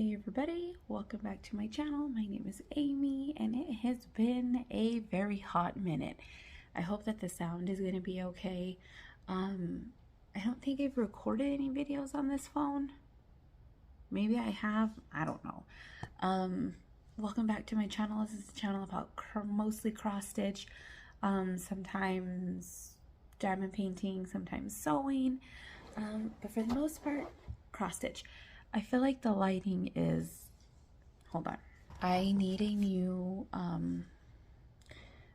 Hey everybody, welcome back to my channel. My name is Amy and it has been a very hot minute. I hope that the sound is going to be okay. I don't think I've recorded any videos on this phone. Maybe I have, I don't know. Welcome back to my channel. This is a channel about mostly cross stitch, sometimes diamond painting, sometimes sewing, but for the most part, cross stitch. I feel like the lighting is, hold on. I need a new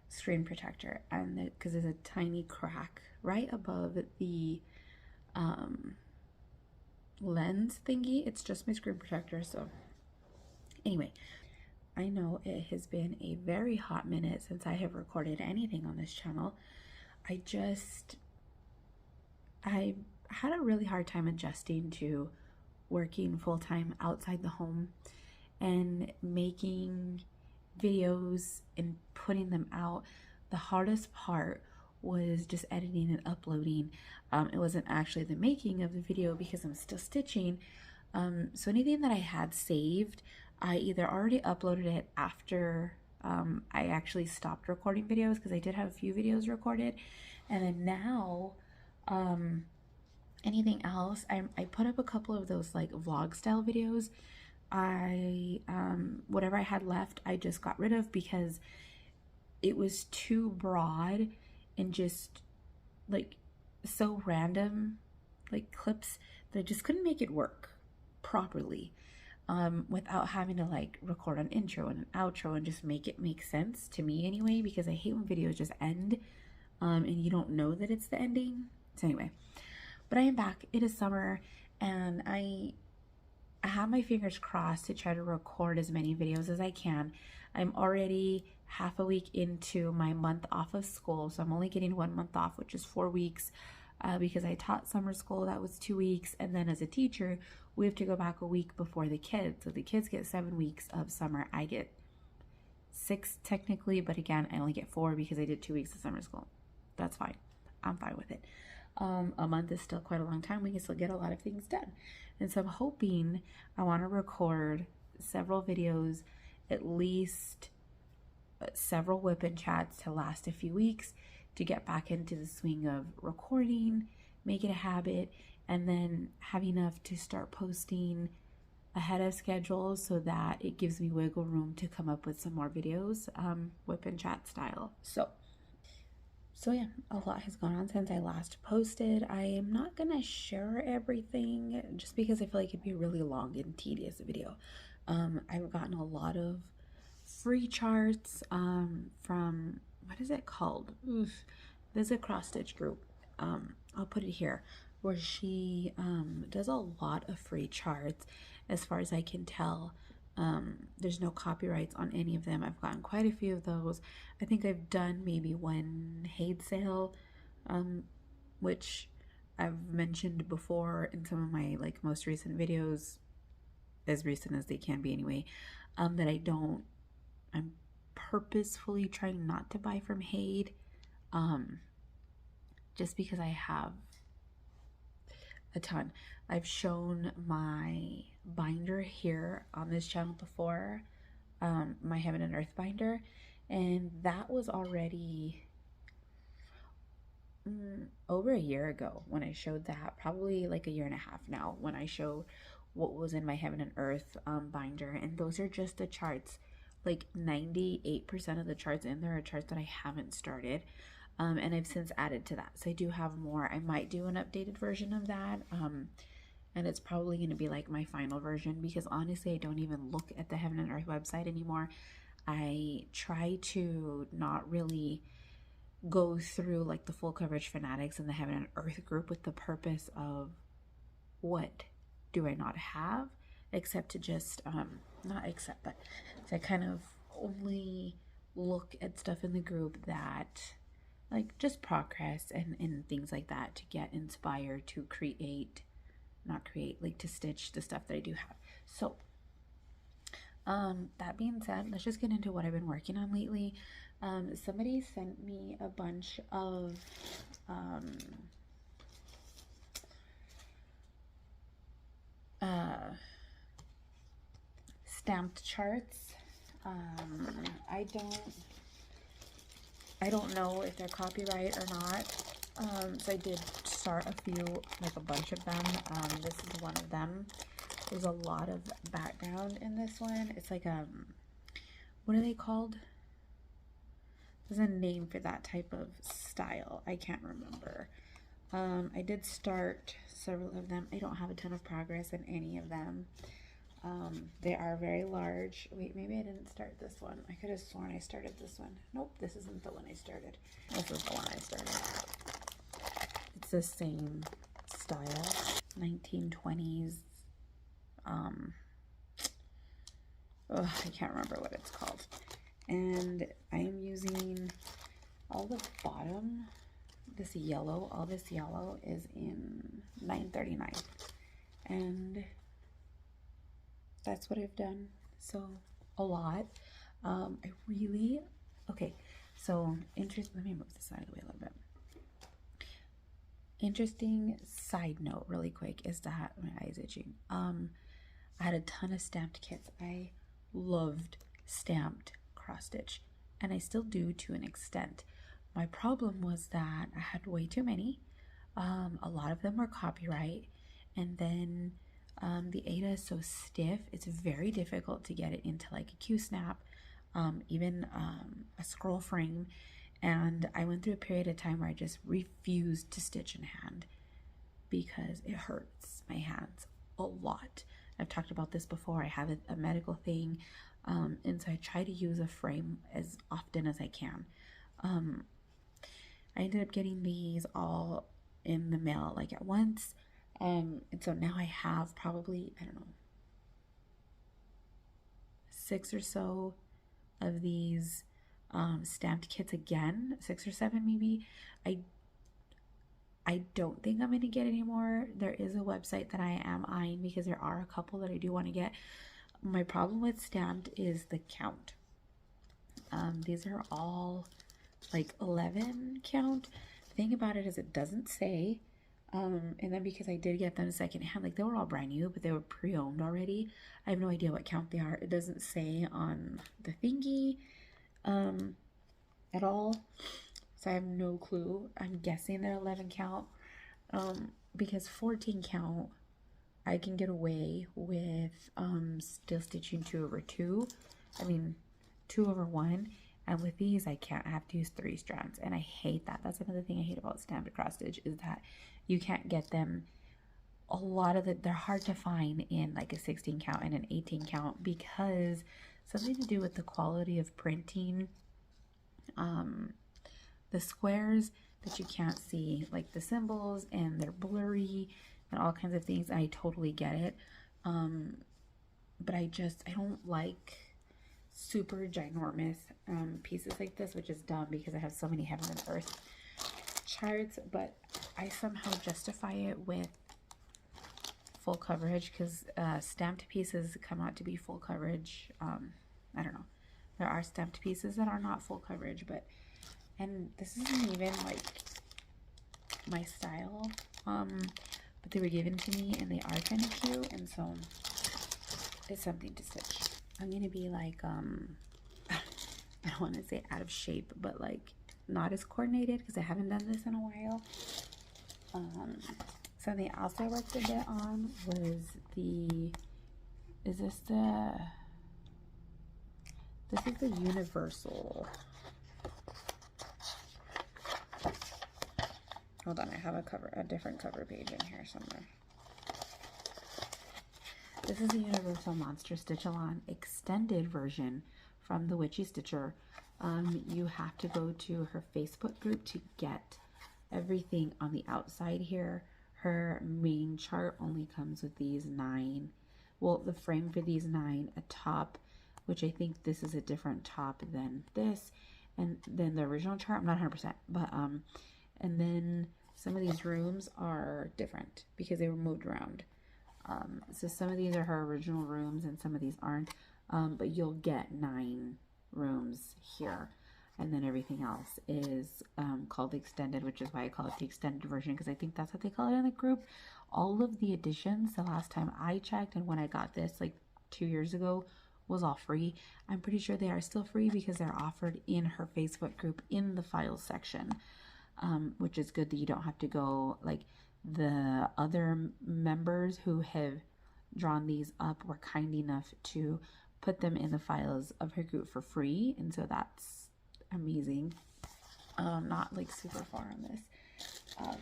screen protector, and because there's a tiny crack right above the lens thingy. It's just my screen protector. So anyway, I know it has been a very hot minute since I have recorded anything on this channel. I had a really hard time adjusting to working full-time outside the home and making videos and putting them out. The hardest part was just editing and uploading. It wasn't actually the making of the video because I'm still stitching. So anything that I had saved, I either already uploaded it after I actually stopped recording videos, because I did have a few videos recorded, and then now anything else, I put up a couple of those like vlog style videos. Whatever I had left, I just got rid of because it was too broad and just like so random, like clips, that I just couldn't make it work properly without having to like record an intro and an outro and just make it make sense to me anyway, because I hate when videos just end and you don't know that it's the ending. So anyway, but I am back. It is summer and I have my fingers crossed to try to record as many videos as I can. I'm already half a week into my month off of school, so I'm only getting 1 month off, which is 4 weeks, because I taught summer school. That was 2 weeks, and then as a teacher we have to go back a week before the kids. So the kids get 7 weeks of summer. I get 6 technically, but again, I only get 4 because I did 2 weeks of summer school. That's fine. I'm fine with it. A month is still quite a long time. We can still get a lot of things done. And so I'm hoping, I want to record several videos, at least several whip and chats to last a few weeks, to get back into the swing of recording, make it a habit, and then have enough to start posting ahead of schedule so that it gives me wiggle room to come up with some more videos, whip and chat style. So yeah, a lot has gone on since I last posted. I am not gonna share everything just because I feel like it'd be a really long and tedious video. I've gotten a lot of free charts from, what is it called? There's a cross stitch group. I'll put it here, where she does a lot of free charts. As far as I can tell, there's no copyrights on any of them. I've gotten quite a few of those. I think I've done maybe one Haid sale, which I've mentioned before in some of my like most recent videos, as recent as they can be anyway, that I'm purposefully trying not to buy from Haid, just because I have a ton. I've shown my binder here on this channel before, my Heaven and Earth binder, and that was already over a year ago when I showed that, probably like a year and a half now, when I showed what was in my Heaven and Earth binder. And those are just the charts. Like 98% of the charts in there are charts that I haven't started. And I've since added to that, so I do have more. I might do an updated version of that, and it's probably going to be like my final version, because honestly I don't even look at the Heaven and Earth website anymore. I try to not really go through like the full coverage fanatics and the Heaven and Earth group with the purpose of, what do I not have, except to just not accept, but to kind of only look at stuff in the group that, like, just progress and things like that, to get inspired to create, not create, like to stitch the stuff that I do have. So that being said, let's just get into what I've been working on lately. Somebody sent me a bunch of stamped charts. I don't know if they're copyright or not. So I did start a few, like a bunch of them. This is one of them. There's a lot of background in this one. It's like what are they called? There's a name for that type of style. I can't remember. I did start several of them. I don't have a ton of progress in any of them. They are very large. Wait, maybe I didn't start this one. I could have sworn I started this one. Nope, this isn't the one I started. This is the one I started. It's the same style. 1920s. I can't remember what it's called. And I am using all the bottom, this yellow, all this yellow is in 939. And that's what I've done. So a lot. Okay, so let me move this out of the way a little bit. Interesting side note really quick is that my eye's itching. I had a ton of stamped kits. I loved stamped cross stitch, and I still do to an extent. My problem was that I had way too many. A lot of them were copyright, and then the Aida is so stiff, it's very difficult to get it into like a Q-snap, even a scroll frame. And I went through a period of time where I just refused to stitch in hand because it hurts my hands a lot. I've talked about this before. I have a medical thing, and so I try to use a frame as often as I can. I ended up getting these all in the mail like at once. And so now I have probably, I don't know, 6 or so of these stamped kits again, 6 or 7 maybe. I don't think I'm going to get any more. There is a website that I am eyeing because there are a couple that I do want to get. My problem with stamped is the count. These are all like 11 count. The thing about it is it doesn't say. And then because I did get them secondhand, like they were all brand new, but they were pre-owned already. I have no idea what count they are. It doesn't say on the thingy at all. So I have no clue. I'm guessing they're 11 count. Because 14 count, I can get away with still stitching 2/2. I mean 2/1. And with these, I can't have to use 3 strands, and I hate that. That's another thing I hate about stamped cross stitch is that you can't get them. A lot of they're hard to find in like a 16 count and an 18 count because something to do with the quality of printing. The squares that you can't see, like the symbols, and they're blurry and all kinds of things. I totally get it, but I don't like super ginormous pieces like this, which is dumb because I have so many heaven and earth charts, but I somehow justify it with full coverage because stamped pieces come out to be full coverage. I don't know, there are stamped pieces that are not full coverage, and this isn't even like my style, but they were given to me and they are kind of cute, and so it's something to stitch. I'm gonna be like, I don't want to say out of shape, but like not as coordinated because I haven't done this in a while. Something else I worked a bit on was this is the universal. Hold on, I have a different cover page in here somewhere. This is the Universal Monster Stitch-Along extended version from the Witchy Stitcher. You have to go to her Facebook group to get everything on the outside here. Her main chart only comes with these 9. Well, the frame for these 9, a top, which I think this is a different top than this, and then the original chart, I'm not 100%, but and then some of these rooms are different because they were moved around. So some of these are her original rooms and some of these aren't, but you'll get 9 rooms here, and then everything else is called the extended, which is why I call it the extended version, because I think that's what they call it in the group. All of the additions, the last time I checked and when I got this like 2 years ago, was all free. I'm pretty sure they are still free because they're offered in her Facebook group in the files section, which is good that you don't have to go, like the other members who have drawn these up were kind enough to put them in the files of her group for free, and so that's amazing. Not like super far on this. I'm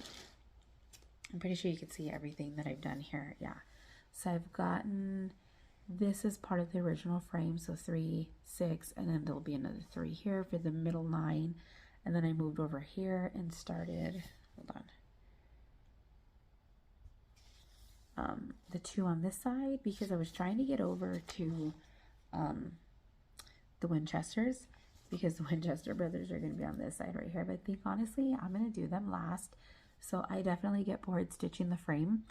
pretty sure you can see everything that I've done here. Yeah, so I've gotten, this is part of the original frame, so 3, 6, and then there'll be another 3 here for the middle 9, and then I moved over here and started, hold on, the 2 on this side because I was trying to get over to the Winchesters, because the Winchester brothers are going to be on this side right here. But I think honestly I'm going to do them last, so I definitely get bored stitching the frame,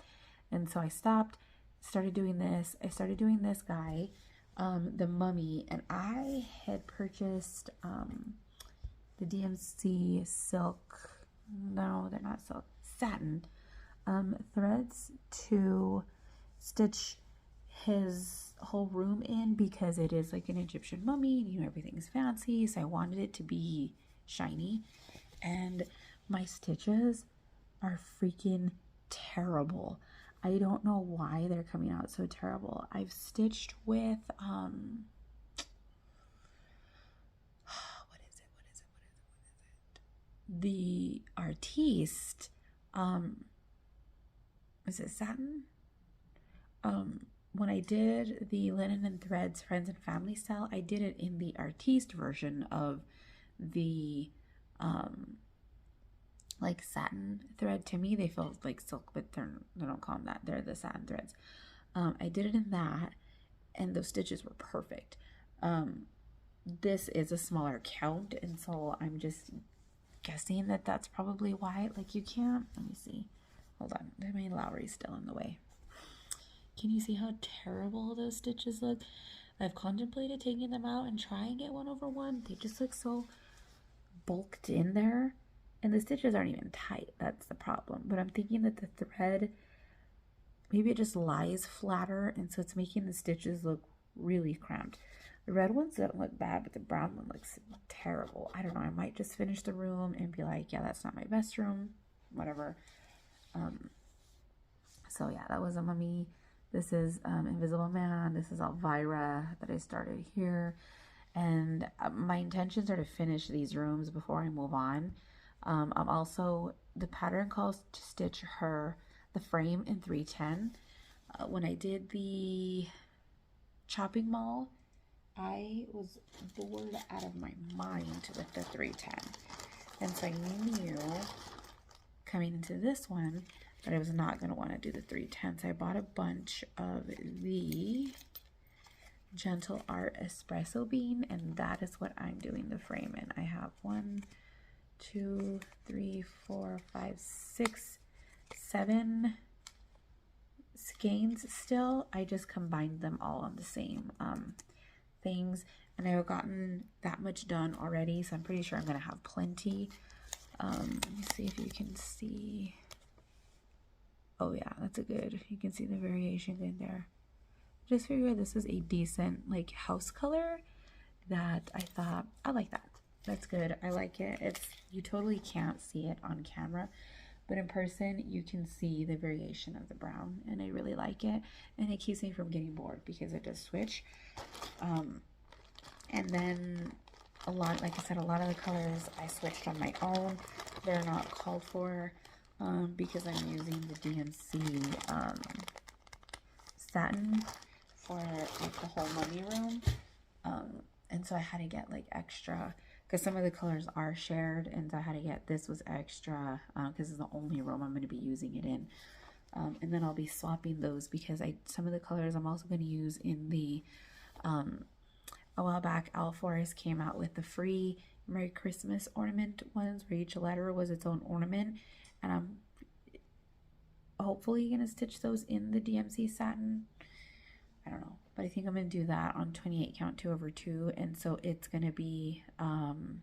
and so I stopped, started doing this. I started doing this guy, the mummy, and I had purchased the DMC silk, no they're not silk, satin threads to stitch his whole room in, because it is like an Egyptian mummy, you know, everything's fancy, so I wanted it to be shiny, and my stitches are freaking terrible. I don't know why they're coming out so terrible. I've stitched with what is it? The Artiste, is it satin? When I did the Linen and Threads Friends and Family style, I did it in the Artiste version of the like satin thread. To me they feel like silk, but they don't call them that, they're the satin threads. I did it in that, and those stitches were perfect. This is a smaller count, and so I'm just guessing that that's probably why. Like, you can't, let me see, hold on, I mean Lowry's still in the way. Can you see how terrible those stitches look? I've contemplated taking them out and trying it 1/1. They just look so bulked in there, and the stitches aren't even tight. That's the problem. But I'm thinking that the thread, maybe it just lies flatter, and so it's making the stitches look really cramped. The red ones don't look bad, but the brown one looks terrible. I don't know, I might just finish the room and be like, yeah, that's not my best room, whatever. So yeah, that was a mummy. This is Invisible Man. This is Elvira that I started here. And my intentions are to finish these rooms before I move on. I'm also, the pattern calls to stitch her, the frame in 310. When I did the chopping mall, I was bored out of my mind with the 310. And so I knew coming into this one that I was not going to want to do the 310. So I bought a bunch of the Gentle Art Espresso Bean, and that is what I'm doing the frame in. I have 1, 2, 3, 4, 5, 6, 7 skeins still. I just combined them all on the same things, and I've gotten that much done already, so I'm pretty sure I'm going to have plenty. Let me see if you can see. Oh yeah, that's a good, you can see the variation in there. Just figured this is a decent like house color that I thought, I like that. That's good. I like it. It's, you totally can't see it on camera, but in person you can see the variation of the brown, and I really like it, and it keeps me from getting bored because it does switch. And then a lot, like I said, a lot of the colors I switched on my own. They're not called for because I'm using the DMC satin for like the whole mummy room, and so I had to get like extra, because some of the colors are shared, and so I had to get, this was extra because it's the only room I'm going to be using it in. And then I'll be swapping those because some of the colors I'm also going to use in the a while back Owl Forest came out with the free Merry Christmas ornament ones where each letter was its own ornament, and I'm hopefully gonna stitch those in the DMC satin. I don't know, but I think I'm gonna do that on 28 count 2/2, and so it's gonna be I'm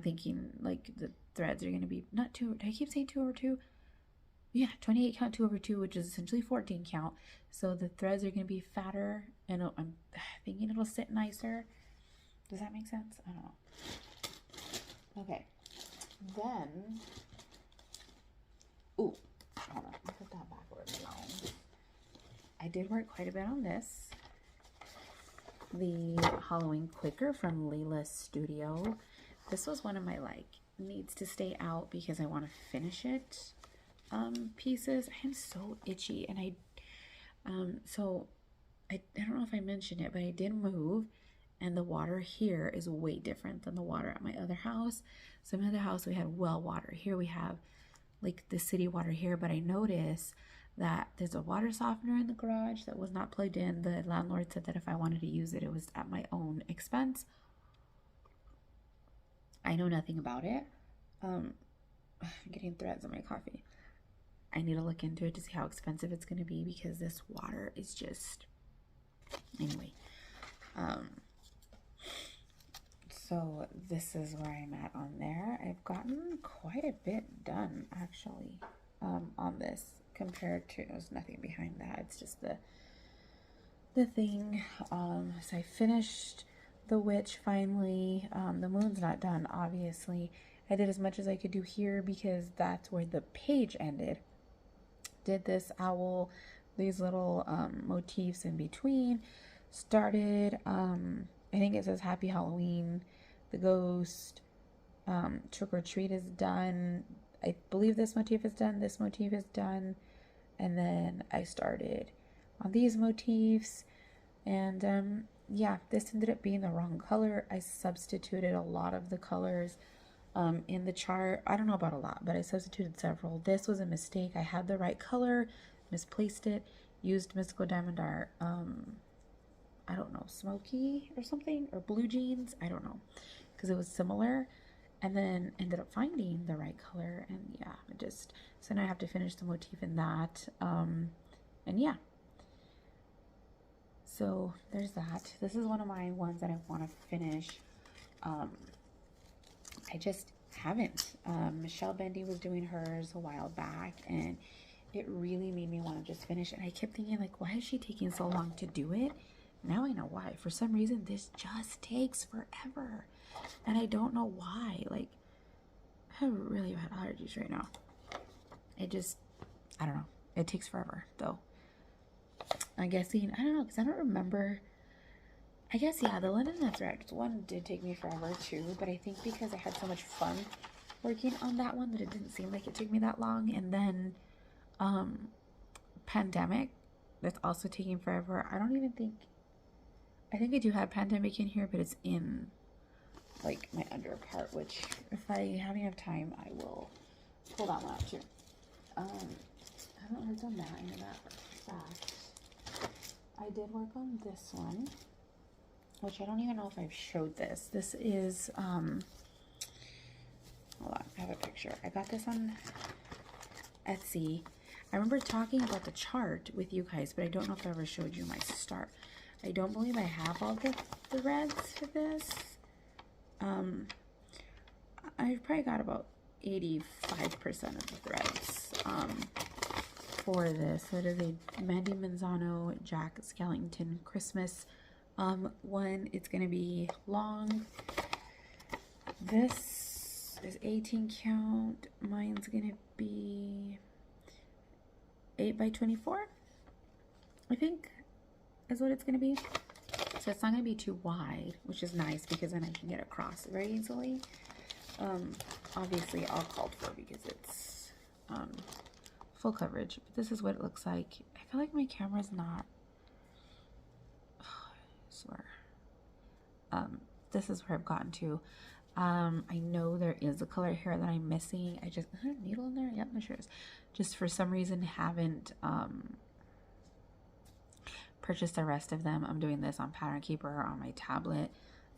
thinking like the threads are gonna be not 2, I keep saying 2/2, yeah, 28 count 2/2, which is essentially 14 count. So the threads are going to be fatter, and I'm thinking it'll sit nicer. Does that make sense? I don't know. Okay, then, ooh, hold on, I'll put that backwards now. I did work quite a bit on this. The Halloween Quaker from Layla's Studio. This was one of my, like, needs to stay out because I want to finish it pieces. I am so itchy, and I don't know if I mentioned it, but I did move, and the water here is way different than the water at my other house. So in my other house we had well water. Here we have like the city water here, but I noticed that there's a water softener in the garage that was not plugged in. The landlord said that if I wanted to use it, it was at my own expense. I know nothing about it. I'm getting threads on my coffee. I need to look into it to see how expensive it's going to be, because this water is just, anyway. So this is where I'm at on there. I've gotten quite a bit done actually on this compared to, there's nothing behind that. It's just the thing. So I finished the witch finally. The moon's not done, obviously. I did as much as I could do here because that's where the page ended. Did this owl, these little motifs in between. Started, I think it says Happy Halloween, the ghost, Trick or Treat is done. I believe this motif is done, this motif is done. And then I started on these motifs. And yeah, this ended up being the wrong color. I substituted a lot of the colors in the chart. I don't know about a lot, but I substituted several. This was a mistake. I had the right color, misplaced it, used Mystical Diamond Art, I don't know, smoky or something, or blue jeans, I don't know, because it was similar, and then ended up finding the right color. And yeah, it just, so now I have to finish the motif in that. And yeah, so there's that. This is one of my ones that I want to finish. I just haven't. Michelle Bendy was doing hers a while back, and it really made me want to just finish it. And I kept thinking, like, why is she taking so long to do it? Now I know why. For some reason, this just takes forever. And I don't know why. Like, I have really bad allergies right now. It just, I don't know. It takes forever, though. I'm guessing, I don't know, because I don't remember. I guess, yeah, the London and Threads one did take me forever, too. But I think because I had so much fun working on that one that it didn't seem like it took me that long. And then, Pandemic, that's also taking forever. I don't even think, I think I do have Pandemic in here, but it's in, like, my under part, which, if I have enough time, I will pull that one out, too. I haven't worked on that in that fact. I did work on this one, which I don't even know if I've showed this. This is, hold on, I have a picture. I got this on Etsy. I remember talking about the chart with you guys, but I don't know if I ever showed you my start. I don't believe I have all the threads for this. I've probably got about 85% of the threads for this. So it is a Mandy Manzano Jack Skellington Christmas one. It's going to be long. This is 18 count. Mine's going to be 8 by 24, I think, is what it's going to be. So it's not going to be too wide, which is nice because then I can get across very easily. Obviously all called for because it's full coverage, but this is what it looks like. I feel like my camera's not, I swear. This is where I've gotten to. I know there is a color here that I'm missing. I just, is there a needle in there? Yep, there sure is. Just for some reason haven't purchased the rest of them. I'm doing this on Pattern Keeper on my tablet.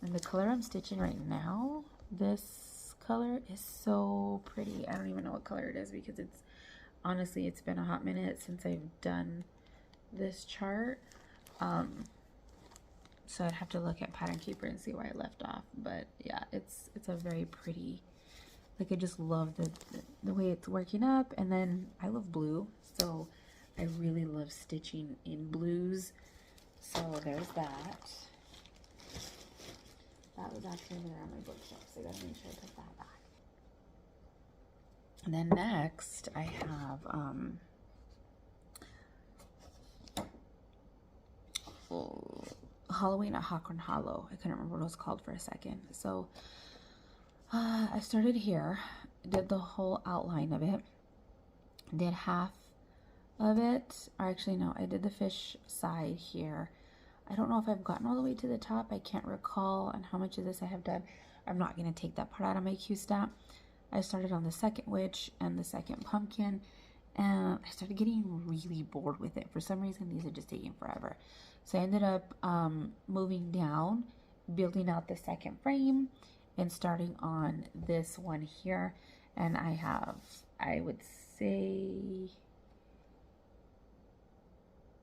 And the color I'm stitching right now, this color is so pretty. I don't even know what color it is because it's, honestly, it's been a hot minute since I've done this chart. So I'd have to look at Pattern Keeper and see where I left off. But yeah, it's a very pretty Like, I just love the way it's working up. And then I love blue, so I really love stitching in blues. So there's that. That was actually there on my bookshelf, so I gotta make sure I put that back. And then next I have Halloween at Hawken Hollow. I couldn't remember what it was called for a second. So I started here, did the whole outline of it, did half of it, or actually no, I did the fish side here. I don't know if I've gotten all the way to the top. I can't recall on how much of this I have done. I'm not going to take that part out of my Q-snap. I started on the second witch and the second pumpkin, and I started getting really bored with it. For some reason, these are just taking forever. So I ended up moving down, building out the second frame, and starting on this one here. And I have, I would say,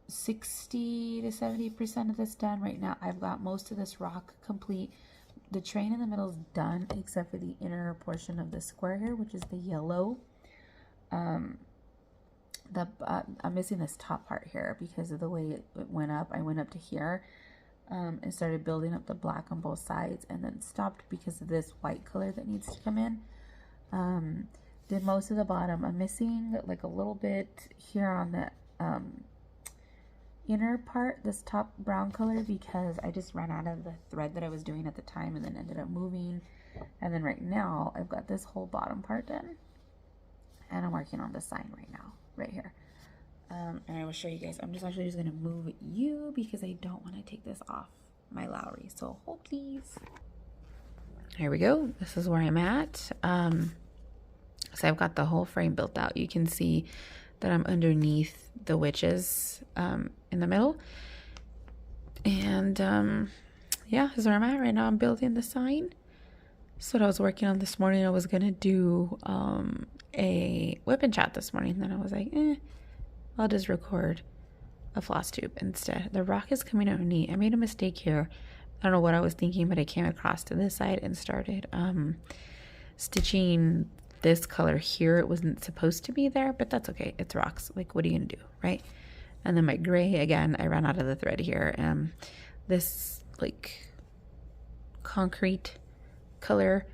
60 to 70% of this done right now. I've got most of this rock complete. The train in the middle is done, except for the inner portion of the square here, which is the yellow. I'm missing this top part here because of the way it went up. I went up to here and started building up the black on both sides, and then stopped because of this white color that needs to come in. Did most of the bottom. I'm missing like a little bit here on the inner part, this top brown color, because I just ran out of the thread that I was doing at the time and then ended up moving. And then right now I've got this whole bottom part done, and I'm working on the sign right now, right here. And I will show you guys. I'm just actually going to move you because I don't want to take this off my Lowry. So hold please. Here we go. This is where I'm at. So I've got the whole frame built out. You can see that I'm underneath the witches in the middle. And yeah, this is where I'm at right now. I'm building the sign. That's what I was working on this morning. I was going to do a whip and chat this morning. Then I was like, I'll just record a Flosstube instead. The rock is coming out neat. I made a mistake here. I don't know what I was thinking, but I came across to this side and started stitching this color here. It wasn't supposed to be there, but that's okay. It's rocks. Like, what are you gonna do, right? And then my gray, again, I ran out of the thread here. This like concrete color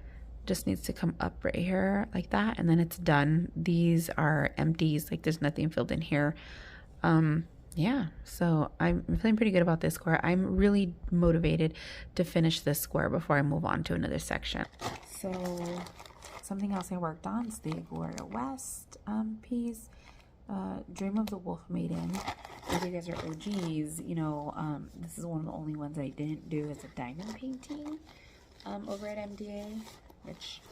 just needs to come up right here like that, and then it's done. These are empties, like there's nothing filled in here. Yeah, so I'm feeling pretty good about this square. I'm really motivated to finish this square before I move on to another section. So something else I worked on is the Gloria West piece, Dream of the Wolf Maiden. If you guys are OGs, you know, this is one of the only ones I didn't do as a diamond painting over at MDA, which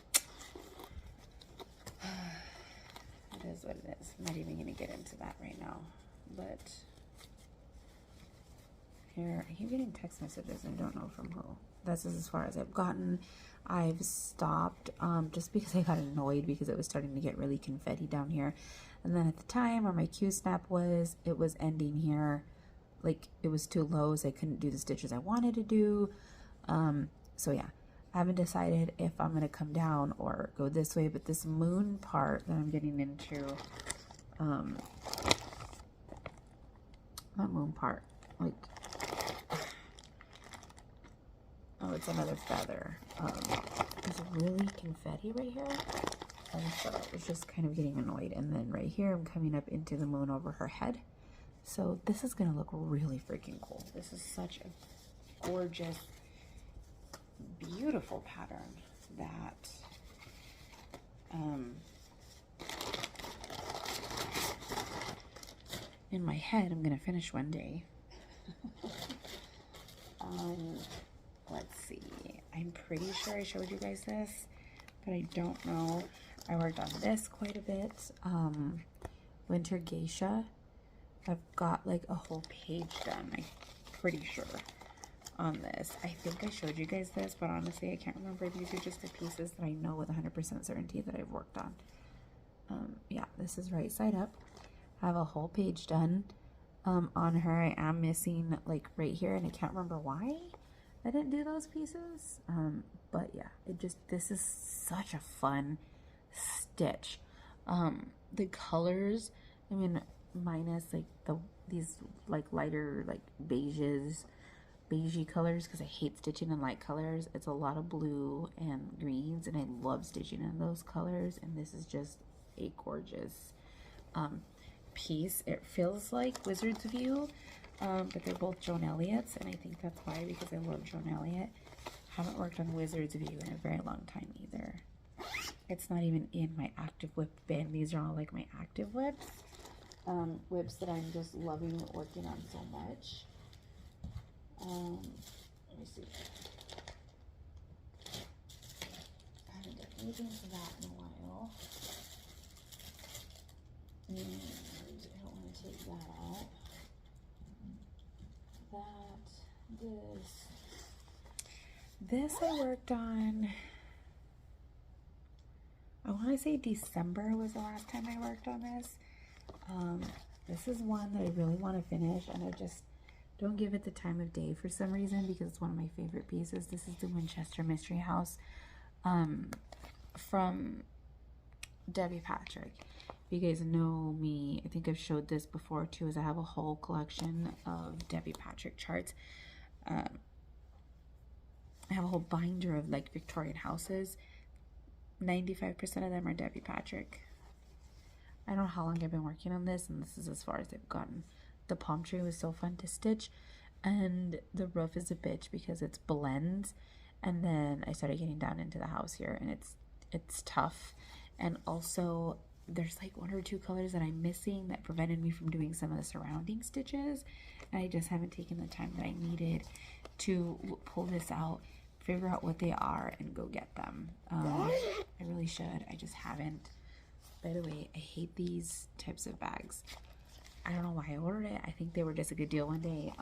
it is what it is. I'm not even going to get into that right now, but here, I keep getting text messages. I don't know from who. This is as far as I've gotten. I've stopped just because I got annoyed because it was starting to get really confetti down here. And then at the time where my Q-snap was, it was ending here. Like, it was too low, so I couldn't do the stitches I wanted to do. So yeah, I haven't decided if I'm going to come down or go this way, but this moon part that I'm getting into, not moon part, like, oh, it's another feather. It's really confetti right here, and so it's just kind of getting annoyed. And then right here, I'm coming up into the moon over her head. So this is gonna look really freaking cool. This is such a gorgeous, beautiful pattern that in my head I'm gonna finish one day. Let's see, I'm pretty sure I showed you guys this, but I don't know. I worked on this quite a bit. Winter Geisha. I've got like a whole page done, I'm pretty sure, on this. I think I showed you guys this, but honestly I can't remember. These are just the pieces that I know with 100% certainty that I've worked on. Yeah, this is right side up. I have a whole page done on her. I am missing like right here, and I can't remember why I didn't do those pieces. But yeah, this is such a fun stitch. The colors, I mean, minus like these like lighter like beigey colors, because I hate stitching in light colors. It's a lot of blue and greens, and I love stitching in those colors. And this is just a gorgeous piece. It feels like Wizard's View, but they're both Joan Elliott's, and I think that's why, because I love Joan Elliott. Haven't worked on Wizard's View in a very long time either. It's not even in my active whip bin. These are all like my active whips. Whips that I'm just loving working on so much. Let me see. I haven't done anything for that in a while. And I don't want to take that out. This I worked on, I want to say December was the last time I worked on this. This is one that I really want to finish, and I just don't give it the time of day for some reason, because it's one of my favorite pieces. This is the Winchester Mystery House from Debbie Patrick. If you guys know me, I think I've showed this before too, is I have a whole collection of Debbie Patrick charts. I have a whole binder of like Victorian houses. 95% of them are Debbie Patrick. I don't know how long I've been working on this, and this is as far as I've gotten. The palm tree was so fun to stitch, and the roof is a bitch because it's blends. And then I started getting down into the house here, and it's tough. And also there's like one or two colors that I'm missing that prevented me from doing some of the surrounding stitches, and I just haven't taken the time that I needed to pull this out, figure out what they are, and go get them. I really should. I just haven't. By the way, I hate these types of bags. I don't know why I ordered it. I think they were just a good deal one day,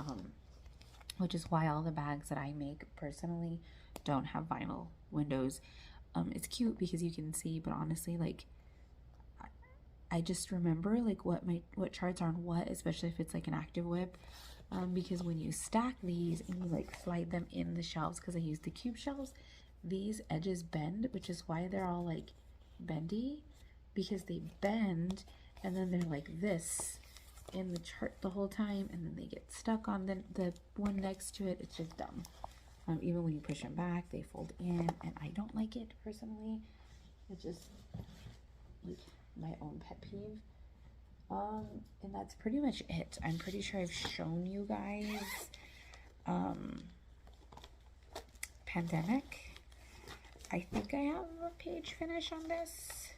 which is why all the bags that I make personally don't have vinyl windows. It's cute because you can see, but honestly, like, I just remember like what charts are on what, especially if it's like an active whip, because when you stack these and you like slide them in the shelves, because I use the cube shelves, these edges bend, which is why they're all like bendy, because they bend, and then they're like this in the chart the whole time, and then they get stuck on the one next to it. It's just dumb. Even when you push them back, they fold in, and I don't like it personally. It's just like my own pet peeve. And that's pretty much it. I'm pretty sure I've shown you guys Pandemic. I think I have a page finish on this,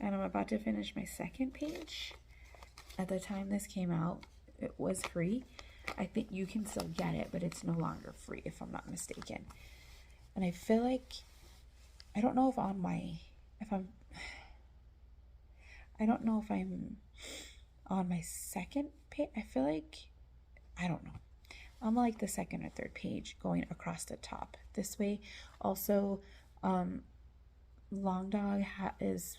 and I'm about to finish my second page. At the time this came out, it was free. I think you can still get it, but it's no longer free if I'm not mistaken. And I feel like, I don't know if I'm on my second page. I feel like, I don't know. I'm like the second or third page going across the top this way. Also, Long Dog is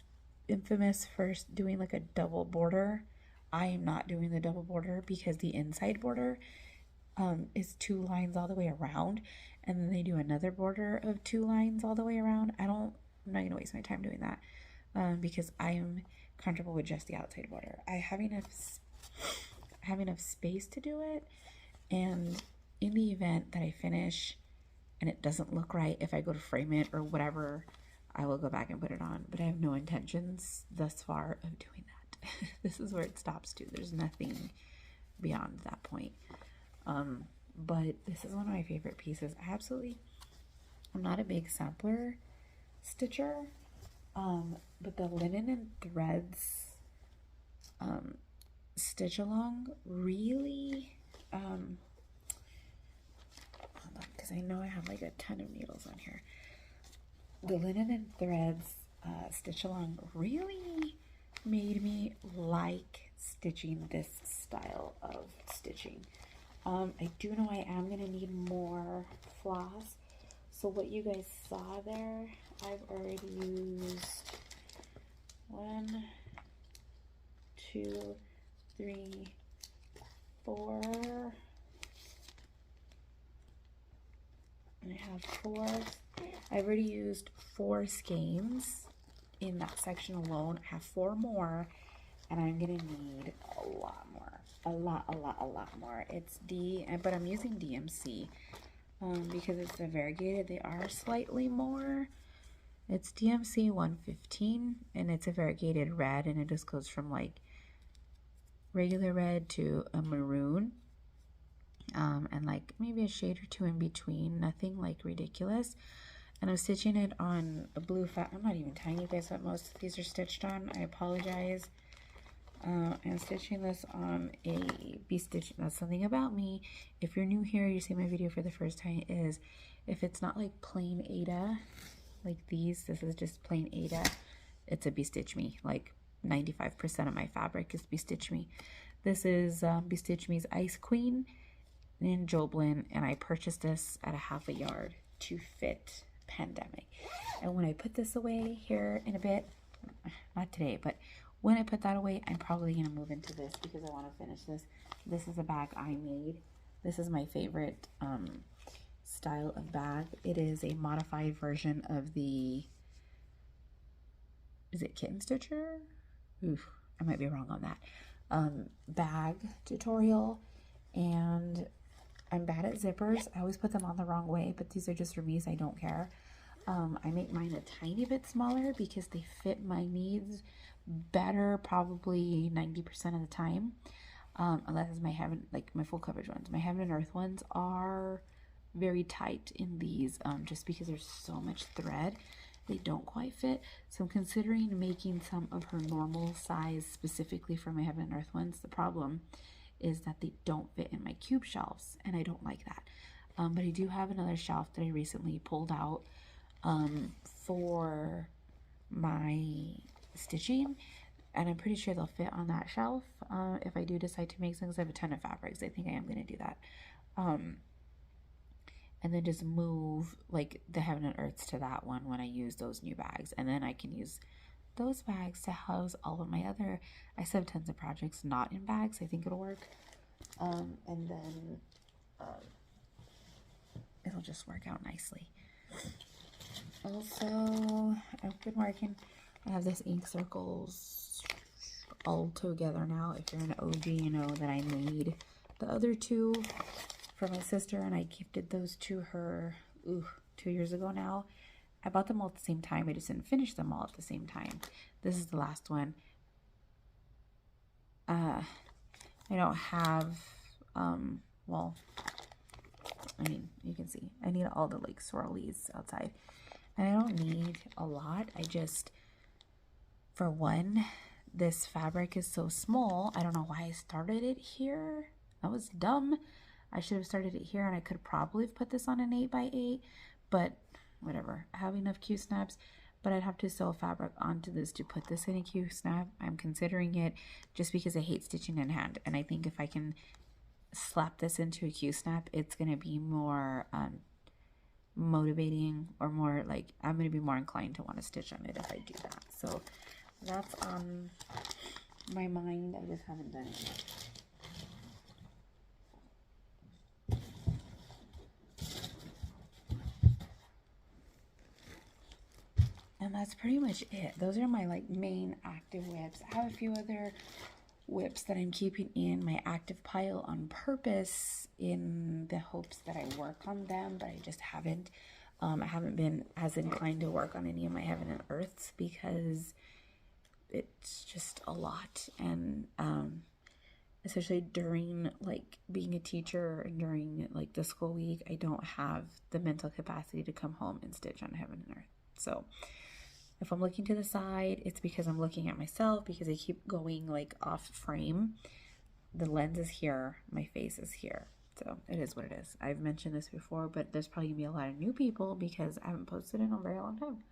infamous for doing like a double border. I am not doing the double border because the inside border is 2 lines all the way around, and then they do another border of 2 lines all the way around. I'm not gonna waste my time doing that because I am comfortable with just the outside border. I have enough space to do it, and in the event that I finish and it doesn't look right, if I go to frame it or whatever, I will go back and put it on. But I have no intentions thus far of doing that. This is where it stops too. There's nothing beyond that point. But this is one of my favorite pieces. I'm not a big sampler stitcher, but the linen and threads stitch along really, hold on, because I know I have like a ton of needles on here. The linen and threads stitch along really made me like stitching this style of stitching. I do know I am going to need more floss. So what you guys saw there, I've already used 1, 2, 3, 4. And I have 4. I've already used 4 skeins in that section alone. I have 4 more, and I'm gonna need a lot more, a lot more. It's but I'm using DMC because it's a variegated. They are slightly more. It's DMC 115, and it's a variegated red, and it just goes from like regular red to a maroon, and like maybe a shade or 2 in between. Nothing like ridiculous. And I'm stitching it on a blue I'm not even telling you guys what most of these are stitched on. I apologize. I'm stitching this on a B-stitch. That's something about me. If you're new here, you see my video for the first time, is if it's not like plain Aida, like these, this is just plain Aida, it's a B-stitch me. Like 95% of my fabric is B-stitch me. This is B-stitch me's Ice Queen in Joblin, and I purchased this at a half a yard to fit pandemic. And when I put this away here in a bit, not today, but when I put that away, I'm probably going to move into this because I want to finish this. This is a bag I made. This is my favorite style of bag. It is a modified version of the, is it Kitten Stitcher? Oof, I might be wrong on that. Bag tutorial, and I'm bad at zippers. I always put them on the wrong way, but these are just for me, so I don't care. I make mine a tiny bit smaller because they fit my needs better probably 90% of the time, unless my Heaven, like my full coverage ones. My Heaven and Earth ones are very tight in these, just because there's so much thread, they don't quite fit. So I'm considering making some of her normal size specifically for my Heaven and Earth ones. The problem is that they don't fit in my cube shelves, and I don't like that. But I do have another shelf that I recently pulled out for my stitching, and I'm pretty sure they'll fit on that shelf. If I do decide to make things, I have a ton of fabrics. I think I am going to do that. And then just move like the Heaven and Earths to that one when I use those new bags, and then I can use those bags to house all of my other, I still have tons of projects not in bags. I think it'll work. And then it'll just work out nicely. Also, I've been working, I have this ink circles all together now. If you're an OG, you know that I made the other 2 for my sister, and I gifted those to her 2 years ago now. I bought them all at the same time. I just didn't finish them all at the same time. This is the last one. I don't have, well, I mean, you can see, I need all the like swirlies outside. And I don't need a lot. I just, for one, this fabric is so small. I don't know why I started it here. That was dumb. I should have started it here, and I could probably have put this on an 8x8, but whatever. I have enough Q-snaps, but I'd have to sew fabric onto this to put this in a Q-snap. I'm considering it just because I hate stitching in hand, and I think if I can slap this into a Q-snap, it's going to be more motivating, or more like, I'm going to be more inclined to want to stitch on it if I do that. So that's on my mind. I just haven't done it yet. And that's pretty much it. Those are my like main active whips. I have a few other whips that I'm keeping in my active pile on purpose in the hopes that I work on them, but I just haven't. I haven't been as inclined to work on any of my Heaven and Earths because it's just a lot. And especially during like being a teacher and during like the school week, I don't have the mental capacity to come home and stitch on Heaven and Earth. So if I'm looking to the side, it's because I'm looking at myself, because I keep going like off frame. The lens is here, my face is here. So it is what it is. I've mentioned this before, but there's probably gonna be a lot of new people because I haven't posted in a very long time.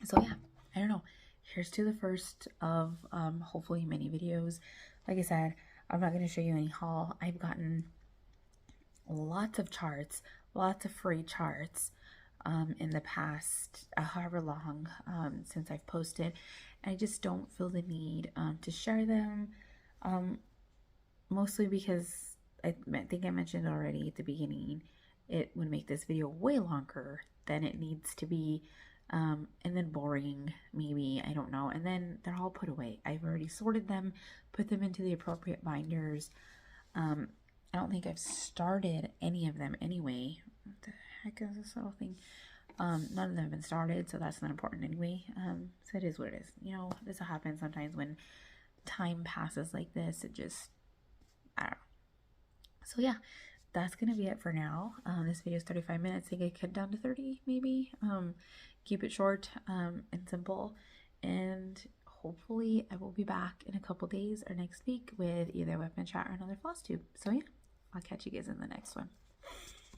So yeah, I don't know. Here's to the first of hopefully many videos. Like I said, I'm not going to show you any haul. I've gotten lots of charts, lots of free charts in the past however long since I've posted. I just don't feel the need to share them, mostly because I think I mentioned already at the beginning, it would make this video way longer than it needs to be. and then boring, maybe, I don't know. And then they're all put away. I've already sorted them, put them into the appropriate binders. I don't think I've started any of them anyway. What the heck is this little thing? None of them have been started, so that's not important anyway. So it is what it is. You know, this happens sometimes when time passes like this. It just, I don't know. So yeah, that's gonna be it for now. This video is 35 minutes. I think I cut down to 30 maybe. Keep it short and simple, and hopefully I will be back in a couple days or next week with either weapon chat or another floss tube. So yeah, I'll catch you guys in the next one.